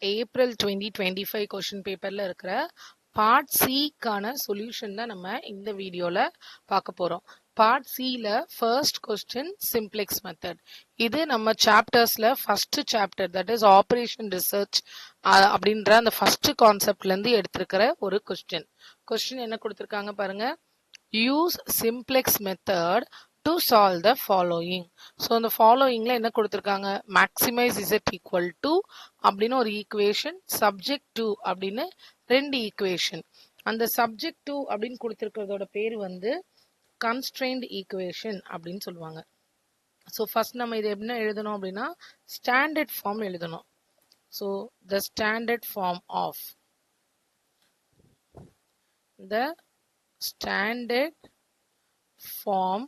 April 2025 question பேப்பர்ல இருக்கிற part சிக்கான solution தான் நம்ம இந்த வீடியோல பார்க்க போறோம். பார்ட் சில ஃபர்ஸ்ட் கொஸ்டின் சிம்ப்ளெக்ஸ் மெத்தட். இது நம்ம சாப்டர்ஸ்ல first chapter, that is operation research அப்படின்ற அந்த ஃபர்ஸ்ட் கான்செப்ட்ல இருந்து எடுத்திருக்கிற ஒரு கொஸ்டின் என்ன கொடுத்திருக்காங்க பாருங்க. Use simplex method to solve the following. So அந்த ஃபாலோயிங்ல என்ன கொடுத்துருக்காங்க, மேக்ஸிமைஸ் இசட் ஈக்குவல் டு அப்படின்னு ஒரு ஈக்குவேஷன், சப்ஜெக்ட் டு அப்படின்னு ரெண்டு ஈக்குவேஷன். அந்த சப்ஜெக்ட் டு அப்படின்னு கொடுத்துருக்கிறதோட பேர் வந்து கன்ஸ்ட்ரெயின்ட் ஈக்குவேஷன் அப்படின்னு சொல்லுவாங்க. ஸோ ஃபர்ஸ்ட் நம்ம இது என்ன எழுதணும் அப்படின்னா ஸ்டாண்டர்ட் ஃபார்ம் எழுதணும். So the standard form of the standard form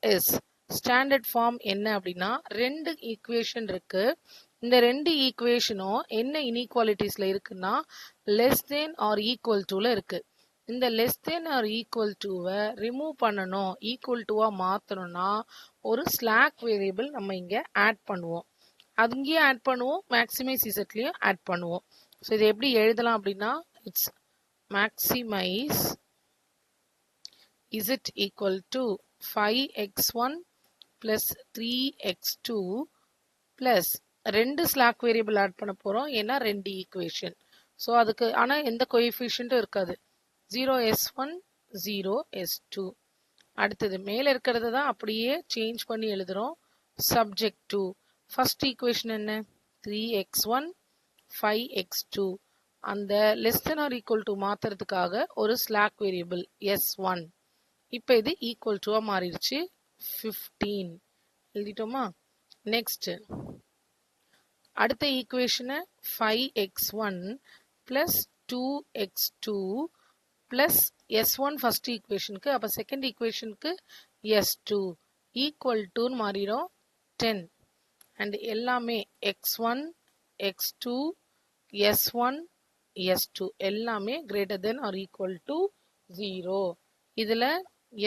is. Standard form என்ன அப்படின்னா ரெண்டு ஈக்குவேஷன் இருக்கு. இந்த ரெண்டு ஈக்குவேஷனும் என்ன இன்இக்வாலிட்டிஸ்ல இருக்குன்னா லெஸ் தென் ஆர் ஈக்குவல் டுல இருக்கு. இந்த லெஸ் தென் ஆர் ஈக்குவல் டுவை ரிமூவ் பண்ணணும், ஈக்குவல் டுவா மாத்தணும்னா ஒரு ஸ்லாக் வேரியபிள் நம்ம இங்க ஆட் பண்ணுவோம். அங்கேயும் ஆட் பண்ணுவோம், மேக்ஸிமைஸ் இசட்லயும் ஆட் பண்ணுவோம். ஸோ இது எப்படி எழுதலாம் அப்படின்னா it's maximise is it equal to 5x1 plus 3x2 plus ரெண்டு ஸ்லாக் வேரியபிள் ஆட் பண்ண போறோம், ஏன்னா ரெண்டு ஈக்குவேஷன். ஸோ அதுக்கு ஆனா எந்த கோஎஃபிஷியன்ட்டும் இருக்காது. 0s1 0s2. அடுத்தது மேல இருக்கிறது தான் அப்படியே சேஞ்ச் பண்ணி எழுதுறோம். சப்ஜெக்ட் டு ஃபர்ஸ்ட் ஈக்குவேஷன் என்ன 3x1 5x2. அந்த less than or equal to மாத்துறதுக்காக ஒரு ஸ்லாக் வேரியபிள் s1. இப்போ இது ஈக்குவல் டுவா மாறிடுச்சு 15 எழுதிட்டோமா. நெக்ஸ்ட் அடுத்த ஈக்குவேஷனை 5x1 plus 2x2 plus s1 first ஈக்குவேஷனுக்கு, அப்ப செகண்ட் ஈக்குவேஷனுக்கு s2 ஈக்குவல் டுன்னு மாறிடும் 10. அண்ட் எல்லாமே x1 x2 s1 s2 எல்லாமே greater than or equal to 0. இதுல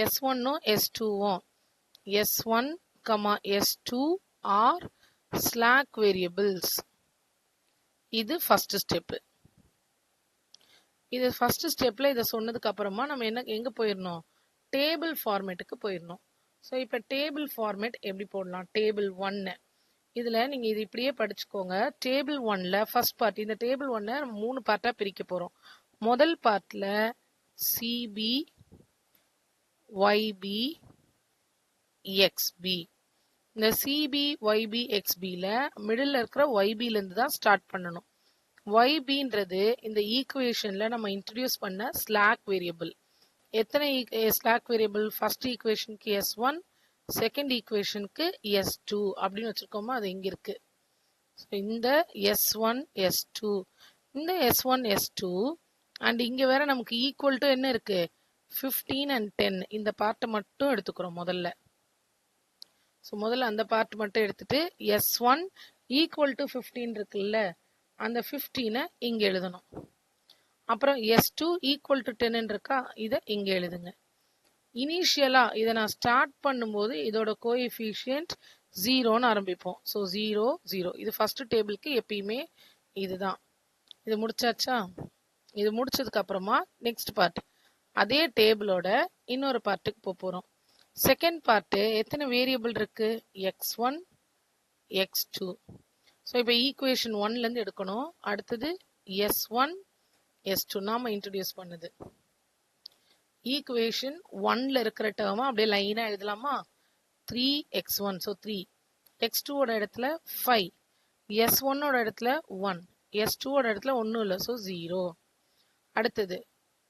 S1 S2 S1, S2 are slack variables. இது ஃபர்ஸ்ட் ஸ்டெப். இது ஃபர்ஸ்ட் ஸ்டெப்ல இதை சொன்னதுக்கு அப்புறமா நம்ம எங்க போயிடணும், டேபிள் ஃபார்மேட்டுக்கு போயிடணும். ஸோ இப்போ டேபிள் ஃபார்மேட் எப்படி போடலாம், டேபிள் 1 இதுல நீங்க இது இப்படியே படிச்சுக்கோங்க. டேபிள் 1ல ஃபர்ஸ்ட் பார்ட், இந்த டேபிள் 1 மூணு பார்ட்டா பிரிக்க போறோம். முதல் பார்ட்ல சிபி YB XB. இந்த CB YB XBல மிடில் இருக்கிற YBல இருந்து தான் ஸ்டார்ட் பண்ணணும். YBன்றது இந்த ஈக்குவேஷன்ல நம்ம இன்ட்ரடியூஸ் பண்ண ஸ்லாக் வேரியபிள். எத்தனை ஸ்லாக் வேரியபிள், ஃபர்ஸ்ட் ஈக்குவேஷனுக்கு S1, செகண்ட் ஈக்குவேஷனுக்கு S2 அப்படின்னு வச்சிருக்கோமா, அது இங்க இருக்கு. இந்த S1 S2, இந்த S1 S2 அண்ட் இங்க வேற நமக்கு ஈக்குவல் டு என்ன இருக்கு 15 and 10. இந்த பார்ட்டை மட்டும் எடுத்துக்கிறோம் முதல்ல. ஸோ முதல்ல அந்த பார்ட் மட்டும் எடுத்துட்டு S1 ஈக்குவல் டு 15 இருக்குல்ல, அந்த 15 இங்க எழுதணும். அப்புறம் S2 ஈக்குவல் டு 10 இருக்கா, இதை இங்க எழுதுங்க. இனிஷியலா இதை நான் ஸ்டார்ட் பண்ணும்போது இதோட கோஎஃபிஷியன்ட் 0ன்னு ஆரம்பிப்போம். ஸோ 0 0. இது ஃபர்ஸ்ட் டேபிளுக்கு எப்பயுமே இதுதான். இது முடிச்சாச்சா, இது முடிச்சதுக்கு அப்புறமா நெக்ஸ்ட் பார்ட் அதே டேபிளோட இன்னொரு பார்ட்டுக்கு போறோம். செகண்ட் பார்ட் எத்தனை வேரியபிள் இருக்கு, x1 x2. ஸோ இப்போ ஈக்குவேஷன் 1ல இருந்து எடுக்கணும். அடுத்தது s1 s2 நாம இன்ட்ரடியூஸ் பண்ணது. ஈக்குவேஷன் 1ல இருக்கிற டேர்மா அப்படியே லைனா எழுதலாமா, 3x1 ஸோ 3, x2 ஓட இடத்துல 5, s1 ஓட இடத்துல 1, s2 ஓட இடத்துல ஒன்றும் இல்லை, ஸோ 0. அடுத்தது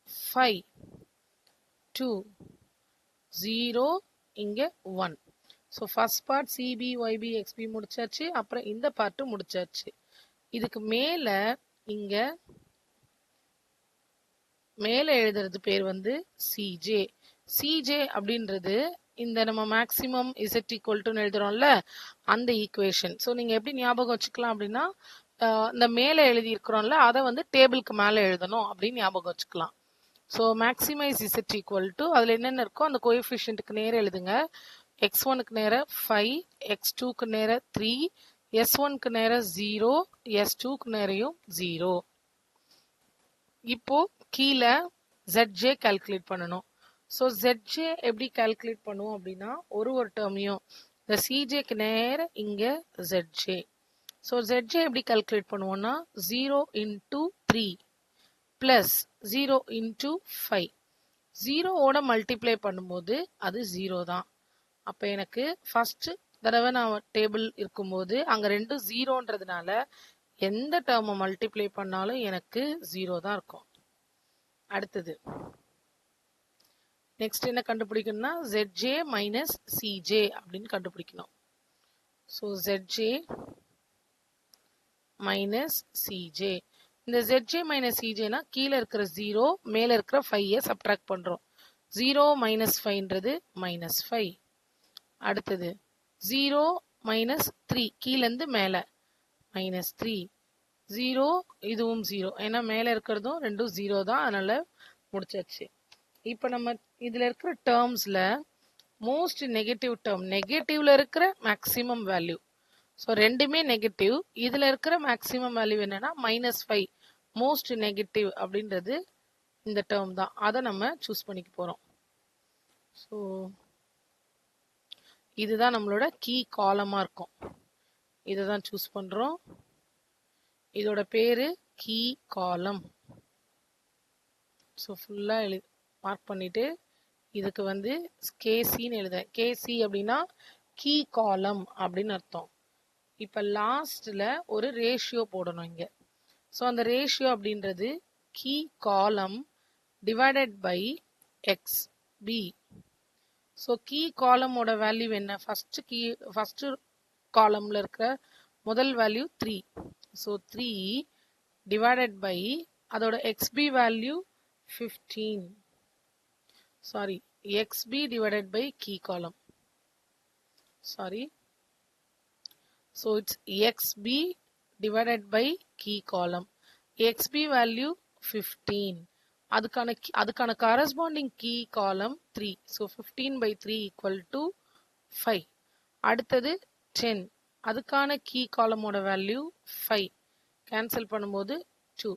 5 2 0 இங்க 1. So first part CB YB XB முடிச்சாச்சு. அப்புறம் இந்த பார்ட்டும் முடிச்சாச்சு. இதுக்கு மேல இங்க மேல எழுதுறது பேர் வந்து சிஜே. சிஜே அப்படின்றது இந்த நம்ம மேக்சிமம் இசட் ஈக்குவல் டுன்னு எழுதுறோம்ல அந்த ஈக்குவேஷன். ஸோ நீங்க எப்படி ஞாபகம் வச்சுக்கலாம் அப்படின்னா இந்த மேல எழுதி இருக்கிறோம்ல அதை வந்து டேபிளுக்கு மேல எழுதணும் அப்படின்னு ஞாபகம் வச்சுக்கலாம். So maximise Z equal to அதில் என்னென்ன இருக்கோ அந்த கோஎஃபிஷியன்ட்டுக்கு நேரம் எழுதுங்க. x1க்கு நேரம் 5, x2க்கு நேரம் 3, S1க்கு நேர 0, S2க்கு நேரையும் 0. இப்போ கீழே ZJ கால்குலேட் பண்ணணும். ஸோ ZJ எப்படி கால்குலேட் பண்ணுவோம் அப்படின்னா ஒரு டேர்மையும் இந்த CJக்கு நேர இங்க ZJ. ஸோ ZJ எப்படி கால்குலேட் பண்ணுவோம்னா 0 into 3 plus 0 into 5. 0ஓட மல்டிப்ளை பண்ணும்போது அது 0 தான். அப்போ எனக்கு ஃபர்ஸ்ட் தடவை நான் டேபிள் இருக்கும்போது அங்க ரெண்டும் 0ன்றதுனால எந்த டேர்மை மல்டிப்ளை பண்ணாலும் எனக்கு 0 தான் இருக்கும். அடுத்தது நெக்ஸ்ட் என்ன கண்டுபிடிக்கணும்னா ZJ மைனஸ் CJ அப்படின்னு கண்டுபிடிக்கணும். So ZJ minus CJ. இந்த ZJ மைனஸ் CJனா கீழே இருக்கிற 0 மேல இருக்கிற 5 சப்ட்ராக்ட் பண்றோம். 0 மைனஸ் 5ன்றது மைனஸ் 5. அடுத்தது 0 மைனஸ் 3 கீழேருந்து மேல மைனஸ் 3. 0 இதுவும் 0 ஏன்னா மேல இருக்கிறதும் ரெண்டும் 0 தான், அதனால முடிச்சாச்சு. இப்போ நம்ம இதுல இருக்கிற டேர்ம்ஸ்ல மோஸ்ட் நெகட்டிவ் டேர்ம், நெகட்டிவ்ல இருக்கிற மேக்ஸிமம் வேல்யூ. ஸோ ரெண்டுமே நெகட்டிவ். இதுல இருக்கிற மேக்ஸிமம் வேல்யூ என்னன்னா -5 மோஸ்ட் நெகட்டிவ் அப்படின்றது இந்த டேர்ம் தான். அதை நம்ம சூஸ் பண்ணிக்க போறோம். ஸோ இதுதான் நம்மளோட கீ காலமா இருக்கும். இதை தான் சூஸ் பண்றோம். இதோட பேரு கீ காலம். ஸோ ஃபுல்லா மார்க் பண்ணிட்டு இதுக்கு வந்து கேசின்னு எழுத. கேசி அப்படின்னா கீ காலம் அப்படின்னு அர்த்தம். இப்ப லாஸ்ட்ல ஒரு ரேஷியோ போடணும் இங்க. ஸோ அந்த ரேஷியோ அப்படின்றது key column divided by X B. So key காலமோட வேல்யூ என்ன? ஃபர்ஸ்ட் காலம்ல இருக்கிற முதல் வேல்யூ 3. ஸோ 3 டிவைடட் பை அதோட X B value 15. Sorry, XB divided by key column. Sorry. So it's XB divided by key column. XB value 15. அதுக்கான corresponding key column 3. So 15 by 3 equal to 5. அடுத்தது 10. அதுக்கான key column ஓட value 5. Cancel பண்ணும்போது 2.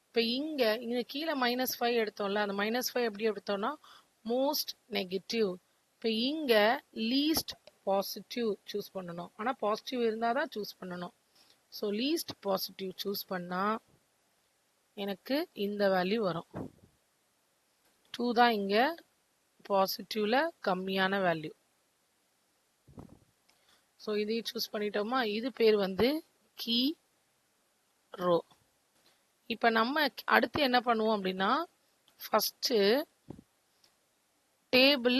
இப்போ இங்க கீழே -5 எடுத்தோம்ல, அந்த -5 எப்படி எடுத்தோம்னா மோஸ்ட் நெகட்டிவ். இப்போ இங்க லீஸ்ட் பாசிட்டிவ் சூஸ் பண்ணணும். ஆனா பாசிட்டிவ் இருந்தா தான் சூஸ் பண்ணணும். ஸோ லீஸ்ட் பாசிட்டிவ் சூஸ் பண்ணா எனக்கு இந்த வேல்யூ வரும். 2 தான் இங்க பாசிட்டிவ்ல கம்மியான வேல்யூ. ஸோ இதையும் சூஸ் பண்ணிட்டோமா? இது பேர் வந்து கீ ரோ. இப்ப நம்ம அடுத்து என்ன பண்ணுவோம் அப்படின்னா ஃபர்ஸ்ட் டேபிள்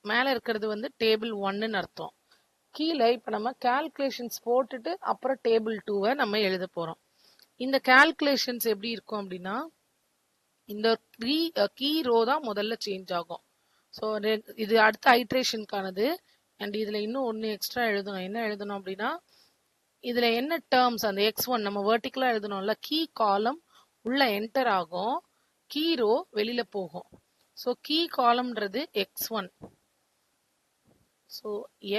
மேல இருக்கிறது வந்து டேபிள் 1ன்னு அர்த்தம். கீழே இப்ப நம்ம கால்குலேஷன்ஸ் போட்டுட்டு அப்புறம் டேபிள் 2வை நம்ம எழுத போறோம். இந்த கால்குலேஷன்ஸ் எப்படி இருக்கும் அப்படின்னா இந்த கீ ரோ தான் முதல்ல சேஞ்ச் ஆகும். ஸோ இது அடுத்த ஐட்ரேஷனுக்கானது. அண்ட் இதுல இன்னும் ஒன்னு எக்ஸ்ட்ரா எழுதணும். என்ன எழுதணும் அப்படின்னா இதுல என்ன டேர்ம்ஸ், அந்த x1 நம்ம வெர்டிகலா எழுதணும்ல, கீ காலம் உள்ள என்டர் ஆகும், கீ ரோ வெளியில போகும். ஸோ கீ காலம்ன்றது x1. So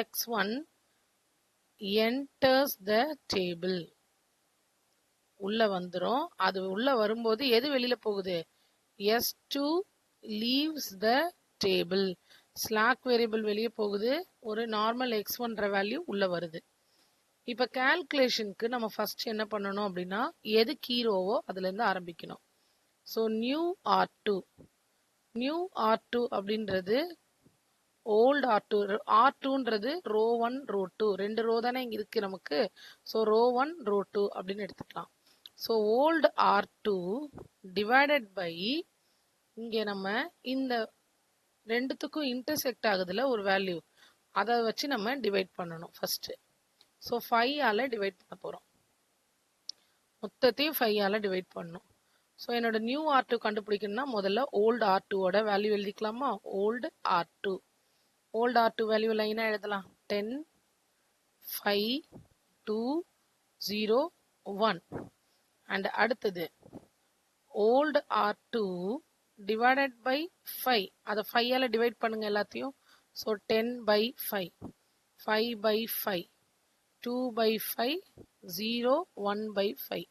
x1 enters the table. உள்ள வந்துரும். அது உள்ள வரும்போது எது வெளியில போகுது? S2 leaves the table. Slack variable வெளியே போகுது. ஒரு நார்மல் x1ன்ற வேல்யூ உள்ள வருது. இப்ப கால்குலேஷனுக்கு நம்ம ஃபர்ஸ்ட் என்ன பண்ணணும் அப்படின்னா எது கீரோவோ அதுல இருந்து ஆரம்பிக்கணும். So new R2. New R2 அப்படின்றது ஓல்ட் R2. R2ன்றது ரோ 1 ரோ 2 ரெண்டு ரோ தானே இங்க இருக்கு நமக்கு. ஸோ ரோ 1 ரோ 2 அப்படின்னு எடுத்துக்கலாம். So volt R2 divided by இங்க நம்ம இந்த ரெண்டுத்துக்கும் இன்டர்செக்ட் ஆகுதுல ஒரு வேல்யூ, அதை வச்சு நம்ம டிவைட் பண்ணணும் ஃபர்ஸ்ட். ஸோ 5ஆல டிவைட் பண்ண போறோம். மொத்தத்தையும் 5ஆல டிவைட் பண்ணணும். ஸோ என்னோட நியூ R2 கண்டுபிடிக்கணும்னா முதல்ல ஓல்டு R2ஓட வேல்யூ எழுதிக்கலாமா? Old R2. Old R2 value லைனா எழுதலாம். 10 5 2 0 1. அண்ட் அடுத்தது ஓல்டு R2 டிவைடட் பை 5. அதை 5ஆல டிவைட் பண்ணுங்க எல்லாத்தையும். So 10 by 5. 5 by 5. 2 by 5, 0, 1 by 5.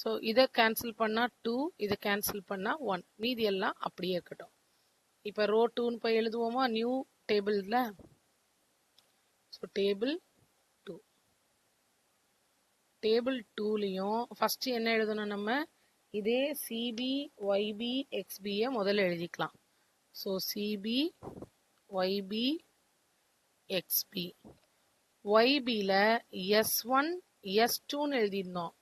So இதை கேன்சல் பண்ணால் 2, இதை கேன்சல் பண்ணால் 1. மீதி எல்லாம் அப்படியே இருக்கட்டும். இப்போ ரோ 2ன்னு போய் எழுதுவோமா நியூ டேபிளில். So table 2. டேபிள் 2லையும் ஃபஸ்ட்டு என்ன எழுதணும் நம்ம? இதே சிபி ஒய்பி எக்ஸ்பியை முதல்ல எழுதிக்கலாம். So C B Y B X B. ஒய்பியில் S1 S2ன்னு எழுதியிருந்தோம்.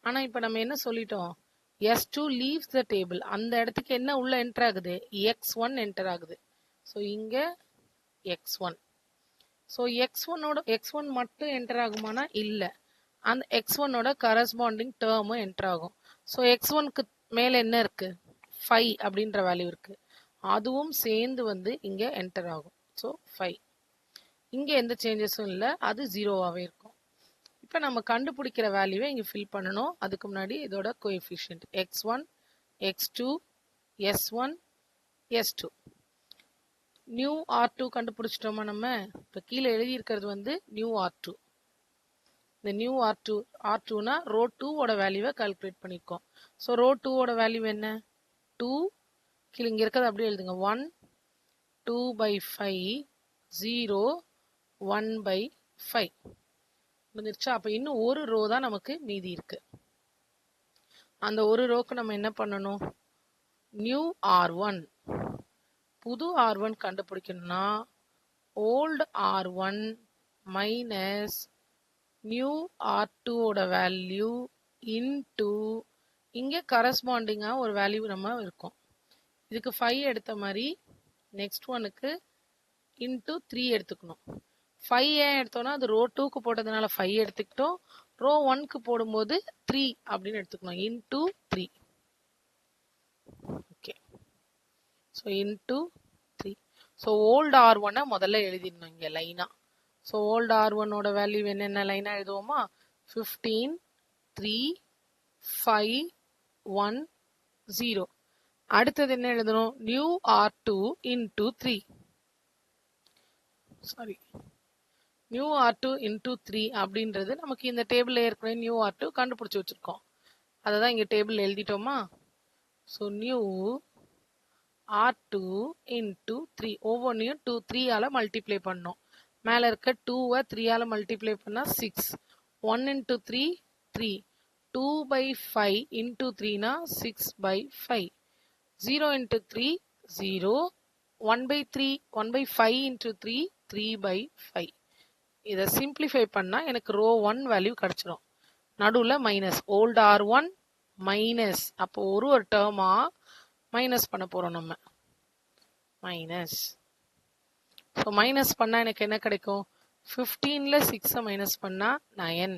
ஆனால் இப்போ நம்ம என்ன சொல்லிட்டோம்? S2 leaves the table. அந்த இடத்துக்கு என்ன உள்ள என்டர் ஆகுது? X1 என்டர் ஆகுது. ஸோ இங்கே X1. ஸோ X1 மட்டும் என்டர் ஆகுமானா இல்லை. அந்த X1ஓட கரஸ்பாண்டிங் டேர்மும் என்டர் ஆகும். ஸோ X1க்கு மேலே என்ன இருக்கு? 5 அப்படின்ற வேல்யூ இருக்கு. அதுவும் சேர்ந்து வந்து இங்கே என்டர் ஆகும். ஸோ 5. இங்கே எந்த சேஞ்சஸும் இல்லை, அது 0வாகவே இருக்கும். இப்போ நம்ம கண்டுபிடிக்கிற வேல்யூவை இங்கே ஃபில் பண்ணணும். அதுக்கு முன்னாடி இதோட coefficient X1, X2, S1, S2. New R2 கண்டுபிடிச்சிட்டோமா நம்ம? இப்போ கீழே எழுதியிருக்கிறது வந்து நியூ R2. இந்த நியூ R2னா ரோ 2ஓட வேல்யூவை கால்குலேட் பண்ணியிருக்கோம். ஸோ ரோ 2ஓட வேல்யூ என்ன? 2. கீழே இங்கே இருக்கிறது அப்படியே எழுதுங்க. 1, 2 by 5, 0, 1 by 5. முடிஞ்சிருச்சா? அப்போ இன்னும் ஒரு ரோ தான் நமக்கு மீதி இருக்கு. அந்த ஒரு ரோக்கு நம்ம என்ன பண்ணணும்? நியூ R1, புது R1 கண்டுபிடிக்கணும்னா ஓல்டு R1 மைனஸ் நியூ R2ஓட வேல்யூ இன்டூ இங்கே கரஸ்பாண்டிங்காக ஒரு வேல்யூ நம்ம இருக்கும். இதுக்கு 5 எடுத்த மாதிரி நெக்ஸ்ட் ஒனுக்கு இன்டூ 3 எடுத்துக்கணும். 5 ஏன் எடுத்தோம்னா அது ரோ 2க்கு போட்டதுனால 5 எடுத்துக்கிட்டோம். ரோ 1க்கு போடும்போது 3 அப்படின்னு எடுத்துக்கணும். Into 3. Okay. So into 3. So old R1 முதல்ல எழுதிடணும் இங்கே லைனா. ஸோ ஓல்டு R1ஓட வேல்யூ என்னென்ன லைனா எழுதுவோமா? 15, 3, 5, 1, 0. அடுத்தது என்ன எழுதணும்? New R2 into 3. Sorry, new R2 into 3 அப்படின்றது நமக்கு இந்த டேபிளில் ஏற்கனவே நியூ R2 கண்டுபிடிச்சி வச்சுருக்கோம். அதை தான் இங்கே டேபிள் எழுதிட்டோமா? So new R2 into 3. ஒவ்வொன்றையும் 3ஆல் மல்டிப்ளை பண்ணோம். மேலே இருக்க 2வை 3ஆல் மல்டிப்ளை பண்ணால் 6. 1 இன்டூ 3, 3. 2 by 5 இன்டூ 3னா 6 by 5. 0 into 3, 0. 1 by 3, 1 by 5 into 3, 3 by 5. இதை சிம்பிளிஃபை பண்ணால் எனக்கு ரோ 1 வேல்யூ கிடச்சிரும். நடுவில் மைனஸ் ஓல்டு R1 மைனஸ். அப்போ ஒரு டேர்மாக மைனஸ் பண்ண போகிறோம் நம்ம. மைனஸ். ஸோ மைனஸ் பண்ணால் எனக்கு என்ன கிடைக்கும்? 15ல் 6 மைனஸ் பண்ணால் 9.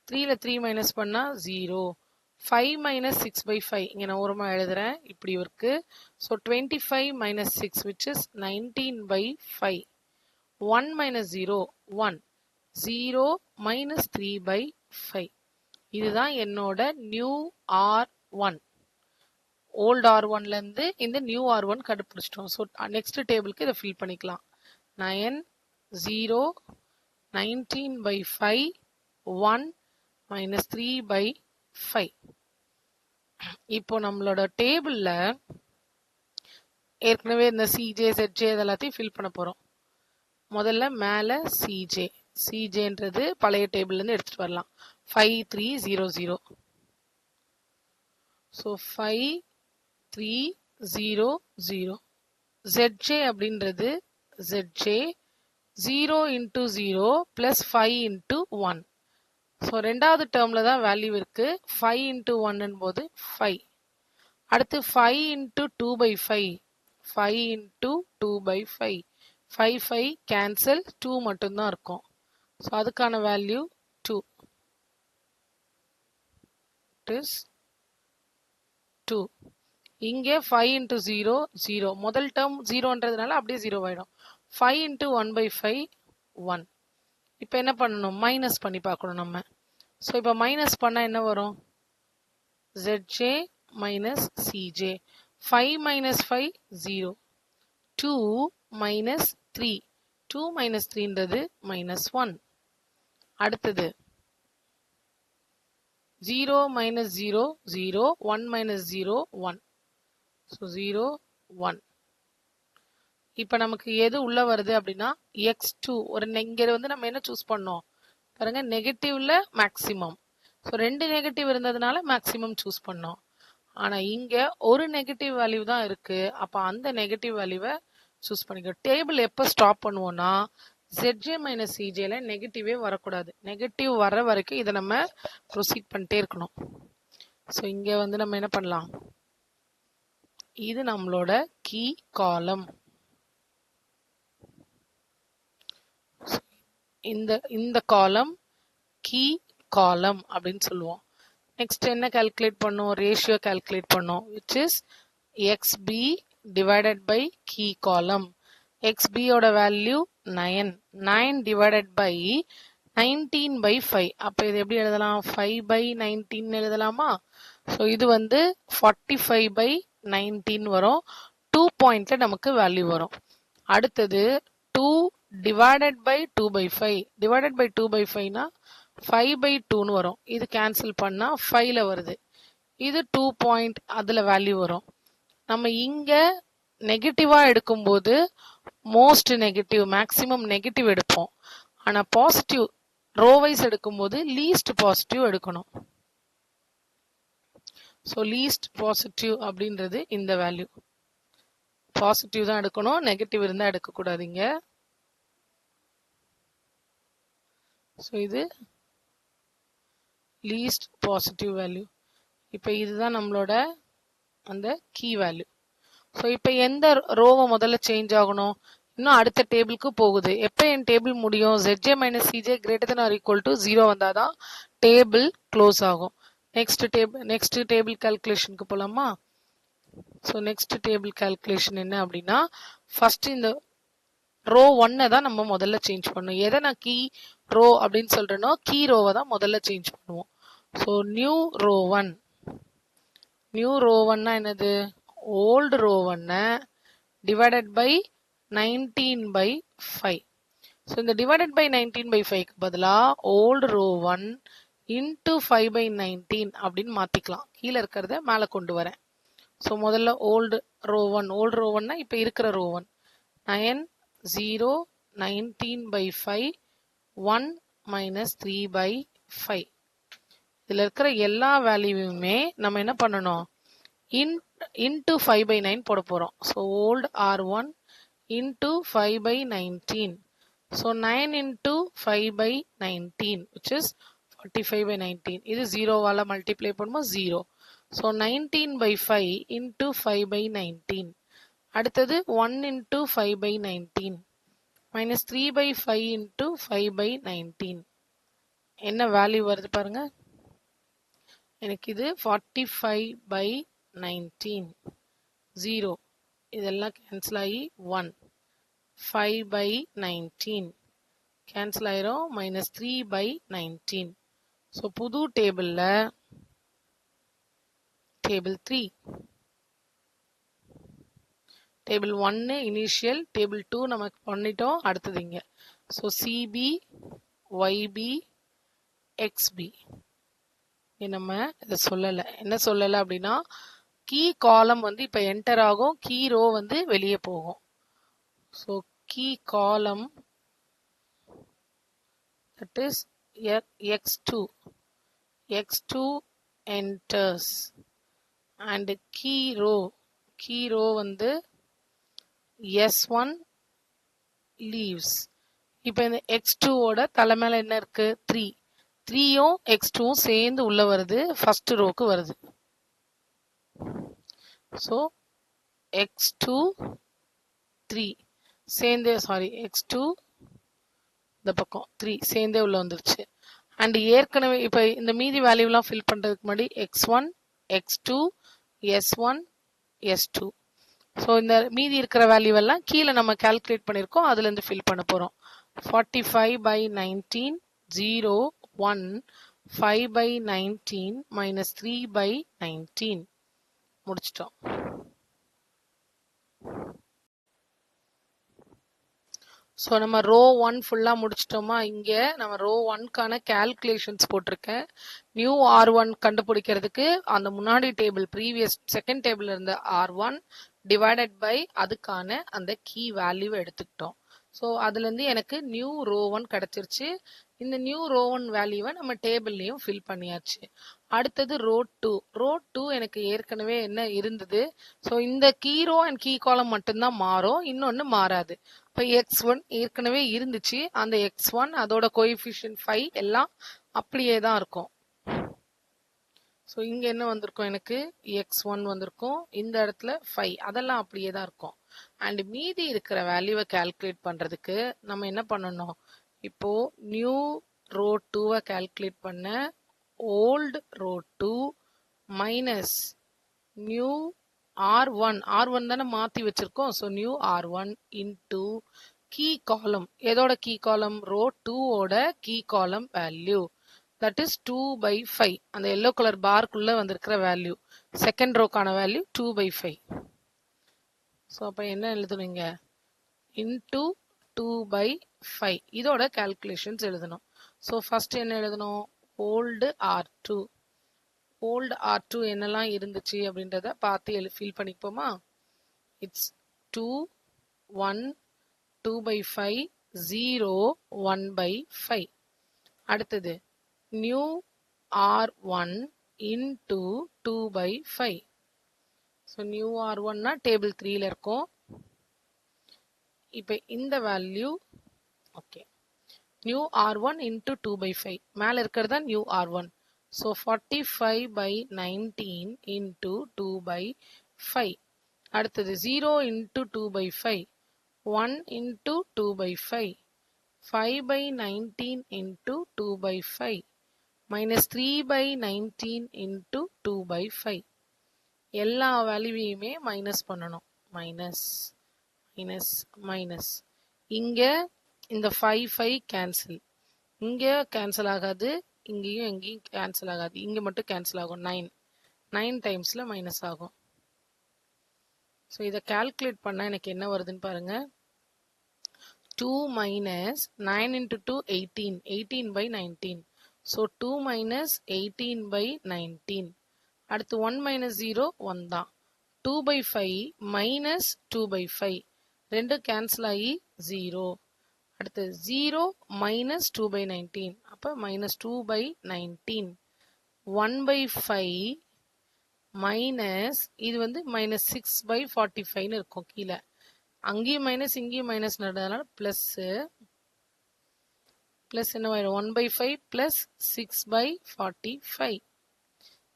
3ல் 3 மைனஸ் பண்ணால் 0. 5 மைனஸ் 6 by 5. இங்கே நான் ஓரமாக எழுதுகிறேன். இப்படி இருக்கு. So 25 minus 6 which is 19 by 5. 1 minus 0, 1. 0 minus 3 by 5. இதுதான் என்னோட நியூ R1. ஓல்டு R1லேருந்து இந்த நியூ R1 கண்டுபிடிச்சிட்டோம். ஸோ நெக்ஸ்ட் டேபிளுக்கு இதை ஃபில் பண்ணிக்கலாம். 9, 0, 19 by 5, 1 minus 3 by 5. இப்போ நம்மளோட டேபிளில் ஏற்கனவே இந்த சிஜே ZJ இதெல்லாத்தையும் ஃபில் பண்ண போகிறோம். முதல்ல மேலே சிஜேன்றது பழைய டேபிள்லேருந்து எடுத்துகிட்டு வரலாம். 5, 3, 0, 0. ஸோ 5, 3, 0, 0. ZJ அப்படின்றது ZJ 0 into 0 plus 5 into 1. So ரெண்டாவது டேர்மில் தான் வேல்யூ இருக்குது. 5 இன்டூ 1 போது 5. அடுத்து 5 into 2 by 5. 5 into 2 by 5. 5, 5 cancel, 2 மட்டும்தான் இருக்கும். ஸோ அதுக்கான வேல்யூ 2. It is 2. இங்கே 5 இன்டூ 0, 0. முதல் டேர்ம் 0ன்றதுனால அப்படியே 0 ஆகிடும். 5 இன்டூ 1 by 5, 1. இப்போ என்ன பண்ணணும்? மைனஸ் பண்ணி பார்க்கணும் நம்ம. ஸோ இப்போ மைனஸ் பண்ணால் என்ன வரும்? ZJ minus CJ. 5 minus 5, 0. 2 minus 3. 2 minus 3ன்றது மைனஸ் 1. அடுத்தது 0 minus 0 0 1 minus 0 1. So 0 1. இப்ப நமக்கு எது உள்ள வருது அப்படின்னா x2. இங்க வந்து நம்ம என்ன சூஸ் பண்ணோம் பாருங்க, நெகட்டிவ்ல மேக்சிமம். ஸோ 2 நெகட்டிவ் இருந்ததுனால மேக்சிமம் சூஸ் பண்ணோம். ஆனா இங்க ஒரு நெகட்டிவ் வேல்யூ தான் இருக்கு. அப்ப அந்த நெகட்டிவ் வேல்யூவை சூஸ் பண்ணிக்கோ. டேபிள் எப்ப ஸ்டாப் பண்ணுவோம்னா Zj மைனஸ் Cjல நெகட்டிவே வரக்கூடாது. நெகட்டிவ் வர வரைக்கும் இதை நம்ம ப்ரொசீட் பண்ணிட்டே இருக்கணும். ஸோ இங்க வந்து நம்ம என்ன பண்ணலாம், இது நம்மளோட கீ காலம். இந்த காலம் கீ காலம் அப்படின்னு சொல்லுவோம். நெக்ஸ்ட் என்ன கால்குலேட் பண்ணோம், ரேஷியோ கால்குலேட் பண்ணோம், which is xb divided by key column. xb ஓட வேல்யூ 9. 9 divided by 19 by 5. அப்ப இது எப்படி எழுதலாம், 5 by 19 எழுதலாமா? ஸோ இது வந்து 45 by 19 வரும். 2 பாயிண்ட்ல நமக்கு வேல்யூ வரும். அடுத்தது 2 divided by 2 by 5. divided by 2 by 5 னா 5 by 2 வரும். இது கேன்சல் பண்ணா 5ல வருது. இது 2 பாயிண்ட், அதுல வேல்யூ வரும். நம்ம இங்க நெகட்டிவா எடுக்கும்போது மோஸ்ட் நெகட்டிவ் மேக்சிமம் நெகட்டிவ் எடுப்போம். ஆனா பாசிட்டிவ் ரோவைஸ் எடுக்கும்போது லீஸ்ட் பாசிட்டிவ் எடுக்கணும். ஸோ லீஸ்ட் பாசிட்டிவ் அப்படின்றது இந்த வேல்யூ. பாசிட்டிவ் தான் எடுக்கணும், நெகட்டிவ் இருந்தா எடுக்கக்கூடாதுங்க. ஸோ இது லீஸ்ட் பாசிட்டிவ் வேல்யூ. இப்போ இதுதான் நம்மளோட அந்த கீ வேல்யூ. ஸோ இப்போ எந்த ரோவை முதல்ல சேஞ்ச் ஆகணும், இன்னும் அடுத்த டேபிளுக்கு போகுது. எப்போ என் டேபிள் முடியும், Zj minus Cj greater than or equal to 0 வந்தாதான் டேபிள் க்ளோஸ் ஆகும். நெக்ஸ்ட் டேபிள் கால்குலேஷனுக்கு போலாமா? ஸோ நெக்ஸ்ட் டேபிள் கால்குலேஷன் என்ன அப்படின்னா, ஃபர்ஸ்ட் இந்த ரோ 1 தான் நம்ம முதல்ல சேஞ்ச் பண்ணும். எதை நான் கீ ரோ அப்படின்னு சொல்றேனோ கீ ரோவை தான் முதல்ல சேஞ்ச் பண்ணுவோம். So new row 1. New row 1னா என்னது, old row 1 divided by 19 by 5. So இந்த டிவைடட் பை 19 by 5க்கு பதிலா ஓல்டு ரோ 1 இன்டூ 5 by 19 அப்படின்னு மாத்திக்கலாம். கீழே இருக்கிறத மேலே கொண்டு வரேன். ஸோ முதல்ல ஓல்டு ரோ 1னா இப்போ இருக்கிற ரோ 1 9 0 19 by 5 1 minus 3 by 5. இதில் இருக்கிற எல்லா வேல்யூவுமே நம்ம என்ன பண்ணணும், இன்டூ 5 by 9 போட போகிறோம். So old R1 into 5 by 19. So 9 into 5 by 19 which is 45 by 19. இது 0 வால multiply பண்ணும்போது 0. So 19 by 5 into 5 by 19. அடுத்தது 1 into 5 by 19 minus 3 by 5 into 5 by 19. என்ன வேல்யூ வருது பாருங்க, எனக்கு இது 45 by 19. 0 இதெல்லாம் கேன்சல் ஆகி 1. 5 by 19 கேன்சல் ஆயிரும், மைனஸ் 3 by 19. ஸோ புது டேபிள்ல டேபிள் 3, டேபிள் 1 இனிஷியல், டேபிள் 2 நமக்கு பண்ணிட்டோம். அடுத்தது இங்க ஸோ சிபி ஒய்பி எக்ஸ்பி. நம்ம இதை சொல்லலை, என்ன சொல்லலை அப்படின்னா கீ காலம் வந்து இப்போ என்டர் ஆகும், கீ ரோ வந்து வெளியே போகும். So key column that is x2 enters and key row வந்து s1 leaves. இப்போ இந்த x2 ஓட தலை மேல என்ன இருக்கு, 3யும் x2ம் சேர்ந்து உள்ள வருது, ஃபர்ஸ்ட் ரோக்கு வருது. ஸோ x2 3 சேர்ந்தே, x2 இந்த பக்கம் 3 சேர்ந்தே உள்ள வந்துருச்சு. அண்ட் ஏற்கனவே இப்போ இந்த மீதி வேல்யூலாம் ஃபில் பண்ணுறதுக்கு முன்னாடி x1 x2 s1 s2. So இந்த மீதி இருக்கிற வேல்யூ எல்லாம் கீழே நம்ம கால்குலேட் பண்ணியிருக்கோம், அதுலேருந்து ஃபில் பண்ண போகிறோம். 45 by 19 0 1 5 by 19 minus 3 by 19 முடிச்சிட்டோம். ஸோ நம்ம ரோ 1 ஃபுல்லாக முடிச்சிட்டோமா. இங்கே நம்ம ரோ 1க்கான கேல்குலேஷன்ஸ் போட்டிருக்கேன். நியூ R1 கண்டுபிடிக்கிறதுக்கு அந்த முன்னாடி டேபிள் ப்ரீவியஸ் செகண்ட் டேபிள் இருந்த R1 டிவைடட் பை அதுக்கான அந்த கீ வேல்யூவை எடுத்துக்கிட்டோம். ஸோ அதுலேருந்து எனக்கு நியூ ரோ 1 கிடச்சிருச்சு. இந்த நியூ ரோ 1 வேல்யூவை நம்ம டேபிள்லையும் ஃபில் பண்ணியாச்சு. அடுத்தது ரோ 2. ரோ 2 எனக்கு ஏற்கனவே என்ன இருந்தது. ஸோ இந்த கீ ரோ அண்ட் கீ காலம் மட்டும்தான் மாறும், இன்னொன்று மாறாது. இப்போ x1 ஏற்கனவே இருந்துச்சு. அந்த x1 அதோட கோஎஃபிஷியன்ட் 5 எல்லாம் அப்படியே தான் இருக்கும். ஸோ இங்கே என்ன வந்திருக்கும், எனக்கு x1 வந்திருக்கும், இந்த இடத்துல 5 அதெல்லாம் அப்படியே தான் இருக்கும். அண்ட் மீதி இருக்கிற வேல்யூவை கால்குலேட் பண்ணுறதுக்கு நம்ம என்ன பண்ணணும், இப்போ நியூ ரோ 2வை கால்குலேட் பண்ண old row 2 minus new R1 தானே மாற்றி வச்சிருக்கோம். So new R1 into key காலம். எதோட கீ காலம், ரோ 2ஓட key column value, that is 2/5. அந்த எல்லோ கலர் பார்க்குள்ள வந்திருக்கிற வேல்யூ செகண்ட் ரோக்கான வேல்யூ 2/5. ஸோ அப்போ என்ன எழுதணுங்க, இன்டூ 2/5 இதோட கால்குலேஷன்ஸ் எழுதணும். ஸோ ஃபர்ஸ்ட் என்ன எழுதணும், ஓல்டு R2. ஓல்டு R2 என்னெல்லாம் இருந்துச்சு அப்படின்றத பார்த்து ஃபில் பண்ணிப்போமா. இட்ஸ் 2 1 2/5 0 1/5. அடுத்தது new R1 into 2/5. So new R1னா டேபிள் 3ல இருக்கும். இப்போ இந்த value okay, new R1 into 2/5 மேலே இருக்கிறது தான் நியூ R1. So 45/19 into 2/5. அடுத்தது 0 into 2/5, 1 into 2/5, 5/19 into 2/5 minus 3/19 into 2/5. எல்லா வேல்யூவையுமே மைனஸ் பண்ணணும். Minus minus minus. இங்கே இந்த 5 கேன்சல், இங்கே கேன்சல் ஆகாது, இங்கேயும் எங்கேயும் கேன்சல் ஆகாது, இங்கே மட்டும் கேன்சல் ஆகும். 9 டைம்ஸில் மைனஸ் ஆகும். ஸோ இதை கால்குலேட் பண்ணால் எனக்கு என்ன வருதுன்னு பாருங்க. 2 மைனஸ் 9 இன்டூ 2 18, 18/19. So 2 minus 18/19. அடுத்து 1 மைனஸ் 0 1 தான். 2/5 மைனஸ் 2/5 ரெண்டு கேன்சல் ஆகி 0. அடுத்து 0 மைனஸ் 2/19, அப்போ மைனஸ் 2/19. 1/5 மைனஸ் இது வந்து மைனஸ் 6/45 இருக்கும் கீழே. அங்கேயும் மைனஸ் இங்கேயும் மைனஸ் நடந்ததுனால பிளஸ் பிளஸ் என்னவாயிடும், 1/5 பிளஸ் 6/45.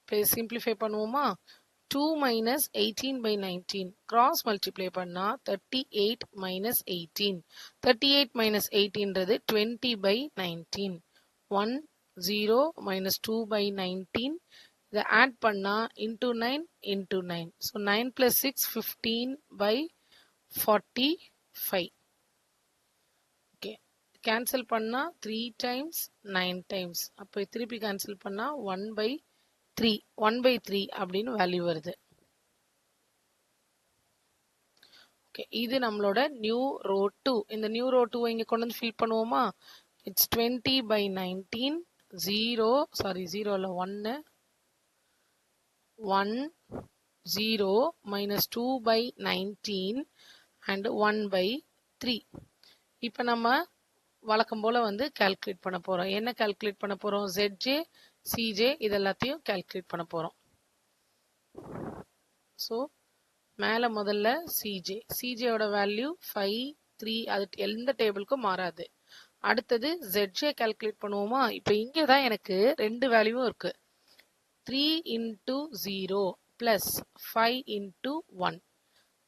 இப்போ சிம்பிளிஃபை பண்ணுவோமா. 2 மைனஸ் 18/19 கிராஸ் மல்டிப்ளை பண்ணா 38 மைனஸ் 18. 38 மைனஸ் 18ன்றது 20/19. 1 0 மைனஸ் 2/19. இதை ஆட் பண்ணா into 9 into 9. So 9 plus 6 15/45. Okay, cancel பண்ணா 3 டைம்ஸ் 9 டைம்ஸ். அப்போ திருப்பி கேன்சல் பண்ணா 1/3 அப்படின்னு வேல்யூ வருது. ஓகே, இது நம்மளோட நியூ ரோ 2. இந்த நியூ ரோ 2 இங்க கொண்டு வந்து ஃபில் பண்ணுவோமா. இட்ஸ் 20/19 0 இல்ல 1 0 மைனஸ் 2/19 அண்ட் 1/3. இப்போ நம்ம வழக்கம் போல வந்து கால்குலேட் பண்ண போறோம். என்ன கால்குலேட் பண்ண போறோம், ZJ CJ இதெல்லாத்தையும் கால்குலேட் பண்ண போறோம். ஸோ மேலே முதல்ல சிஜேயோட வேல்யூ 5 3, அது எந்த டேபிளுக்கும் மாறாது. அடுத்தது ZJ கால்குலேட் பண்ணுவோமா. இப்போ இங்கே தான் எனக்கு ரெண்டு வேல்யூவும் இருக்கு. 3 இன்டூ 0 பிளஸ் 5 இன்டூ 1.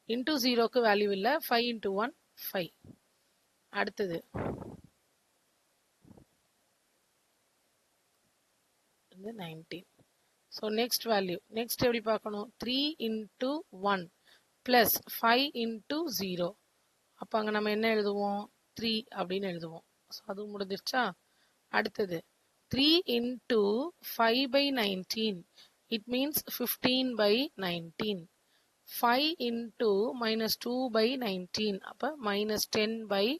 இன்டூ 0க்கு வேல்யூ இல்லை, 5 இன்டூ 1 5. அடுத்தது 19. ஸோ நெக்ஸ்ட் வேல்யூ, நெக்ஸ்ட் எப்படி பார்க்கணும், 3 இன்டூ 1 பிளஸ் 5 இன்டூ 0. அப்போ அங்கே நம்ம என்ன எழுதுவோம், 3 அப்படின்னு எழுதுவோம். ஸோ அதுவும் முடிஞ்சிருச்சா. அடுத்தது 3 into 5/19, it means 15/19. 5 into minus 2/19, அப்போ மைனஸ் 10/19.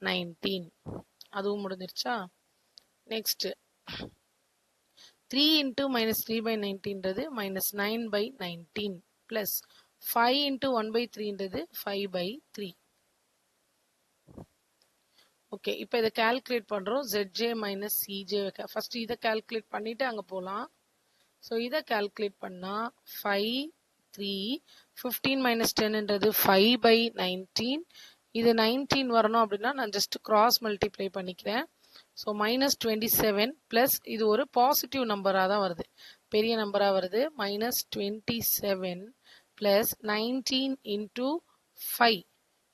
19. அதுவும் முடிஞ்சிருச்சா? Next 3 into minus 3 by 19ன்றது minus 9 by 19 plus 5 into 1 by 3ன்றது 5 by 3. Okay, இப்போ இதை கால்குலேட் பண்ணுறோம். ZJ minus CJ. ஃபர்ஸ்ட் இதை கால்குலேட் பண்ணிட்டு அங்கே போகலாம். ஸோ இதை கால்குலேட் பண்ணால் 5, 3, 15 minus 10ன்றது 5 by 19. இது 19 வரணும் அப்படின்னா நான் ஜஸ்ட் கிராஸ் மல்டிப்ளை பண்ணிக்கிறேன். ஸோ மைனஸ் 27 ப்ளஸ் இது ஒரு பாசிட்டிவ் நம்பராக தான் வருது, பெரிய நம்பராக வருது. Minus 27 plus 19 into 5.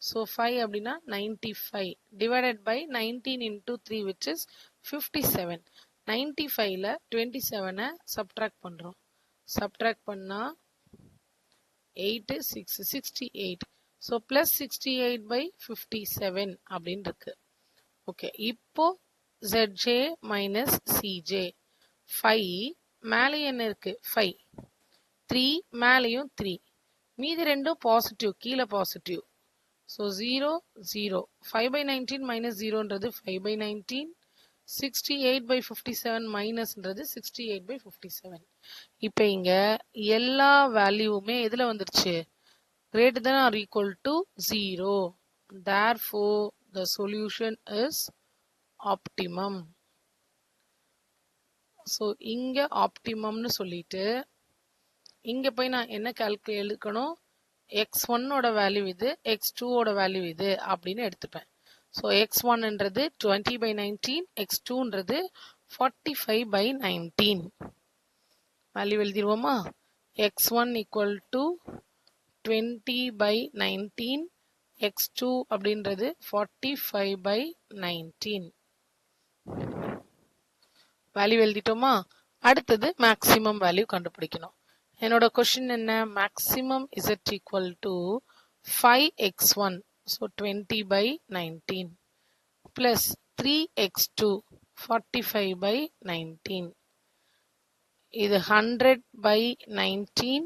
ஸோ 5 அப்படின்னா 95 divided by 19 into 3 which is 57. 95ல 27 சப்ட்ராக்ட் பண்ணுறோம். சப்ட்ராக்ட் பண்ணால் 8, 6, 68. ஸோ ப்ளஸ் 68 by 57 அப்படின்னு இருக்கு. ஓகே, இப்போ ZJ minus CJ 5 மேலே என்ன இருக்கு 5, 3 மேலேயும் 3, மீதி ரெண்டும் பாசிட்டிவ், கீழே பாசிட்டிவ். ஸோ 0, 0. 5 by 19 மைனஸ் 0ன்றது 5 by 19. 68 by 57 மைனஸ்ன்றது 68 by 57. இப்போ இங்க எல்லா வேல்யூவுமே எதில் வந்துருச்சு? greater than or equal to 0. Therefore, the solution is optimum. So இங்க ஆப்டிமம்னு சொல்லிட்டு இங்க போய் நான் என்ன கால்குலேட் எடுக்கணும்? x1ஓட வேல்யூ இது, x2ஓட வேல்யூ இது அப்படின்னு எடுத்துப்பேன். ஸோ x1ன்றது 20 by 19, x2ன்றது 45 by 19. வேல்யூ எழுதிடுவோமா? x1 equal to 20 by 19, x2 அப்படின்றது 45 by 19. வேல்யூ எழுதிட்டோமா? அடுத்தது மேக்ஸிமம் வேல்யூ கண்டுபிடிக்கணும். என்னோட கொஸ்டின் என்ன? Maximum z equal to 5x1, so 20 by 19 plus 3x2 45 by 19. இது 100 by 19,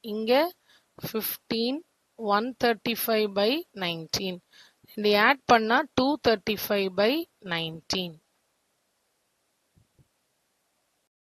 இங்க 15, 135 by 19. இது ஆட் பண்ணா 235 by 19.